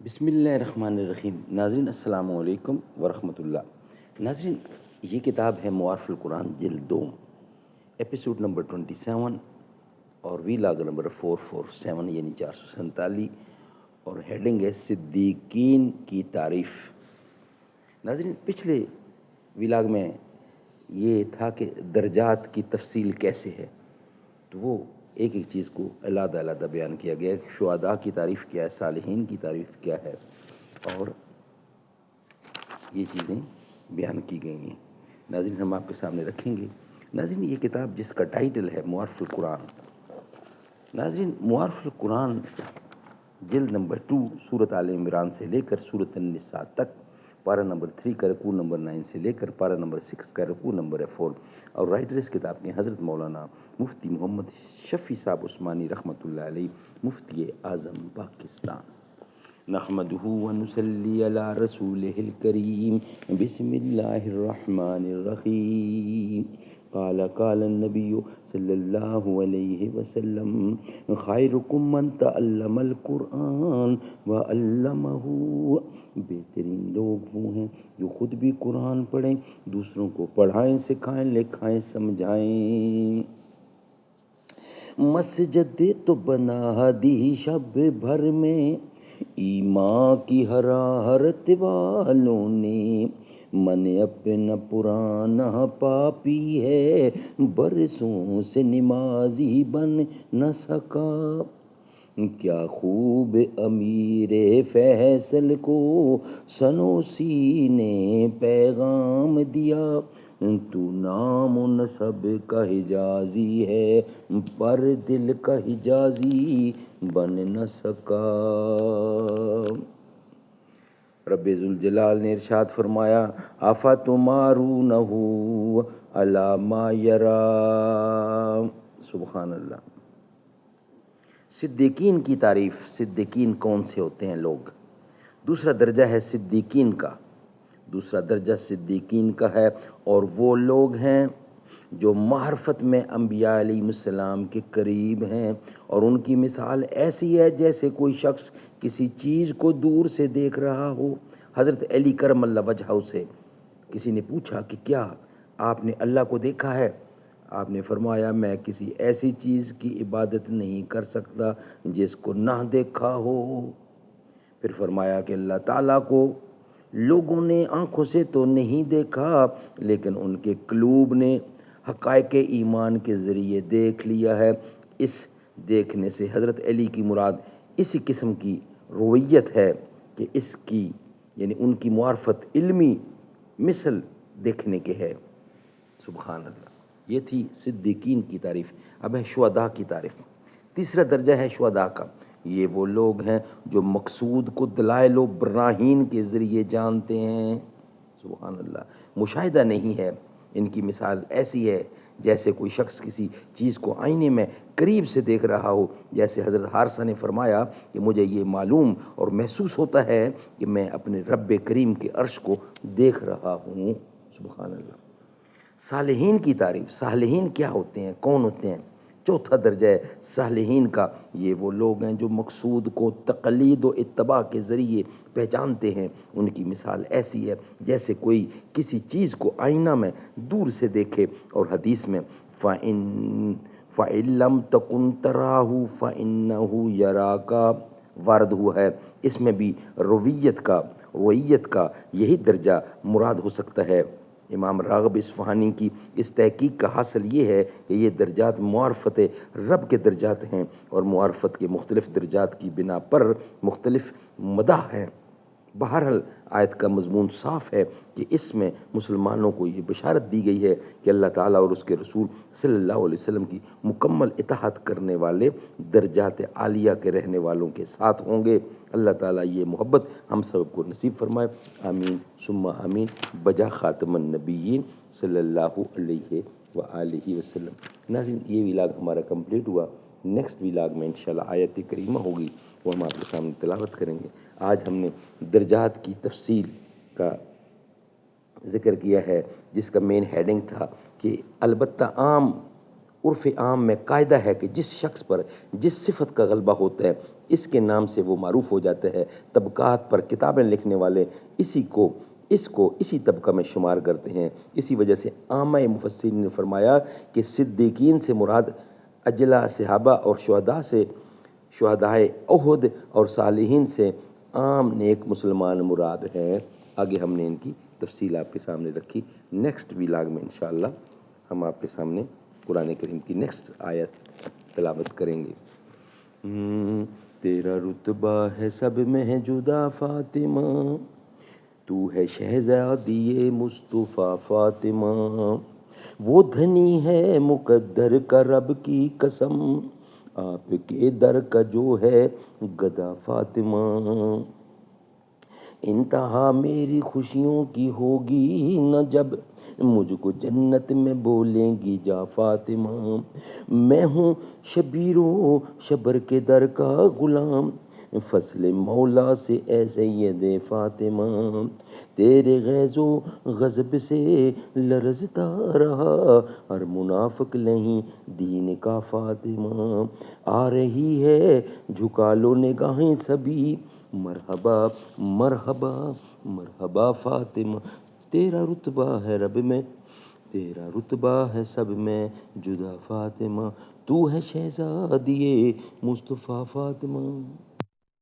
بسم اللہ الرحمن الرحیم۔ ناظرین السلام علیکم ورحمۃ اللہ۔ ناظرین، یہ کتاب ہے معارف القرآن جلد 2، ایپیسوڈ نمبر 27 اور ویلاگ نمبر 447 یعنی 447، اور ہیڈنگ ہے صدیقین کی تعریف۔ ناظرین، پچھلے ویلاگ میں یہ تھا کہ درجات کی تفصیل کیسے ہے، تو وہ ایک ایک چیز کو علیحدہ علیحدہ بیان کیا گیا ہے۔ شہداء کی تعریف کیا ہے، صالحین کی تعریف کیا ہے، اور یہ چیزیں بیان کی گئی ہیں۔ ناظرین، ہم آپ کے سامنے رکھیں گے۔ ناظرین، یہ کتاب جس کا ٹائٹل ہے معارف القرآن۔ ناظرین، معارف القرآن جلد نمبر 2 سورۃ آل عمران سے لے کر سورۃ النساء تک، پارہ نمبر 3 کا رکوع نمبر 9 سے لے کر پارہ نمبر 6 کا رکوع نمبر 4، اور رائٹر اس کتاب کے حضرت مولانا مفتی محمد شفیع صاحب عثمانی رحمۃ اللہ علیہ، مفتی اعظم پاکستان۔ نحمدہ ونصلی علی رسولہ الکریم، بسم اللہ الرحمن الرحیم۔ قال النبی صلی اللہ علیہ وسلم، خیرکم من تعلم القرآن وعلمہ۔ بہترین لوگ وہ ہیں جو خود بھی قرآن پڑھیں، دوسروں کو پڑھائیں، سکھائیں، لکھائیں، سمجھائیں۔ مسجد تو بنا دی شب بھر میں ایمان کی حرارت والوں نے، من اپنا پرانا پاپی ہے، برسوں سے نمازی بن نہ سکا۔ کیا خوب امیر فیصل کو سنوسی نے پیغام دیا، تو نام و نسب کا حجازی ہے، پر دل کا حجازی بن نہ سکا۔ رب ذوالجلال نے ارشاد فرمایا، افتمارونہ علی ما یری۔ سبحان اللہ۔ صدیقین کی تعریف۔ صدیقین کون سے ہوتے ہیں لوگ؟ دوسرا درجہ ہے صدیقین کا، دوسرا درجہ صدیقین کا ہے، اور وہ لوگ ہیں جو معرفت میں انبیاء علیہ السلام کے قریب ہیں، اور ان کی مثال ایسی ہے جیسے کوئی شخص کسی چیز کو دور سے دیکھ رہا ہو۔ حضرت علی کرم اللہ وجہہ سے کسی نے پوچھا کہ کیا آپ نے اللہ کو دیکھا ہے؟ آپ نے فرمایا، میں کسی ایسی چیز کی عبادت نہیں کر سکتا جس کو نہ دیکھا ہو۔ پھر فرمایا کہ اللہ تعالیٰ کو لوگوں نے آنکھوں سے تو نہیں دیکھا، لیکن ان کے قلوب نے حقائق ایمان کے ذریعے دیکھ لیا ہے۔ اس دیکھنے سے حضرت علی کی مراد اسی قسم کی رویت ہے کہ اس کی یعنی ان کی معرفت علمی مثل دیکھنے کے ہے۔ سبحان اللہ۔ یہ تھی صدیقین کی تعریف۔ اب ہے شہداء کی تعریف۔ تیسرا درجہ ہے شہداء کا۔ یہ وہ لوگ ہیں جو مقصود کو دلائل و براہین کے ذریعے جانتے ہیں۔ سبحان اللہ۔ مشاہدہ نہیں ہے، ان کی مثال ایسی ہے جیسے کوئی شخص کسی چیز کو آئینے میں قریب سے دیکھ رہا ہو۔ جیسے حضرت حارثہ نے فرمایا کہ مجھے یہ معلوم اور محسوس ہوتا ہے کہ میں اپنے رب کریم کے عرش کو دیکھ رہا ہوں۔ سبحان اللہ۔ صالحین کی تعریف۔ صالحین کیا ہوتے ہیں، کون ہوتے ہیں؟ چوتھا درجہ ہے صالحین کا۔ یہ وہ لوگ ہیں جو مقصود کو تقلید و اتباع کے ذریعے پہچانتے ہیں۔ ان کی مثال ایسی ہے جیسے کوئی کسی چیز کو آئینہ میں دور سے دیکھے، اور حدیث میں فَإِن لَمْ تَكُن تَرَاهُ فَإِنَّهُ يَرَاكَ وارد ہوا ہے۔ اس میں بھی رویت کا یہی درجہ مراد ہو سکتا ہے۔ امام راغب اصفہانی کی اس تحقیق کا حاصل یہ ہے کہ یہ درجات معرفت رب کے درجات ہیں، اور معرفت کے مختلف درجات کی بنا پر مختلف مداح ہیں۔ بہرحال آیت کا مضمون صاف ہے کہ اس میں مسلمانوں کو یہ بشارت دی گئی ہے کہ اللہ تعالیٰ اور اس کے رسول صلی اللہ علیہ وسلم کی مکمل اطاعت کرنے والے درجات عالیہ کے رہنے والوں کے ساتھ ہوں گے۔ اللہ تعالیٰ یہ محبت ہم سب کو نصیب فرمائے، آمین ثم آمین، بجا خاتم النبیین صلی اللہ علیہ وآلہ وسلم۔ ناظرین، یہ ویلاگ ہمارا کمپلیٹ ہوا۔ نیکسٹ ویلاگ میں انشاءاللہ آیت کریمہ ہوگی، وہ ہم آپ کے سامنے تلاوت کریں گے۔ آج ہم نے درجات کی تفصیل کا ذکر کیا ہے، جس کا مین ہیڈنگ تھا کہ البتہ عرف عام میں قاعدہ ہے کہ جس شخص پر جس صفت کا غلبہ ہوتا ہے اس کے نام سے وہ معروف ہو جاتا ہے. طبقات پر کتابیں لکھنے والے اس کو اسی طبقہ میں شمار کرتے ہیں. اسی وجہ سے عامہ مفسرین نے فرمایا کہ صدیقین سے مراد اجلا صحابہ اور شہدائے احد اور صالحین سے عام نیک مسلمان مراد ہیں. آگے ہم نے ان کی تفصیل آپ کے سامنے رکھی. نیکسٹ ویلاگ میں انشاءاللہ ہم آپ کے سامنے قرآن کریم کی نیکسٹ آیت تلاوت کریں گے. تیرا رتبہ ہے سب میں جدا فاطمہ، تو ہے شہزادی مصطفیٰ فاطمہ. وہ دھنی ہے مقدر کا رب کی قسم، آپ کے در کا جو ہے گدا فاطمہ. انتہا میری خوشیوں کی ہوگی نہ جب مجھ کو جنت میں بولیں گی جا فاطمہ. میں ہوں شبیر و شبر کے در کا غلام، فضل مولا سے اے سید فاطمہ. تیرے غیظ و غضب سے لرزتا رہا ہر منافق نہیں دین کا فاطمہ. آ رہی ہے جھکا لو نگاہیں سبھی، مرحبا مرحبا مرحبا فاطمہ. تیرا رتبہ ہے رب میں، تیرا رتبہ ہے سب میں جدا فاطمہ، تو ہے شہزادی مصطفیٰ فاطمہ.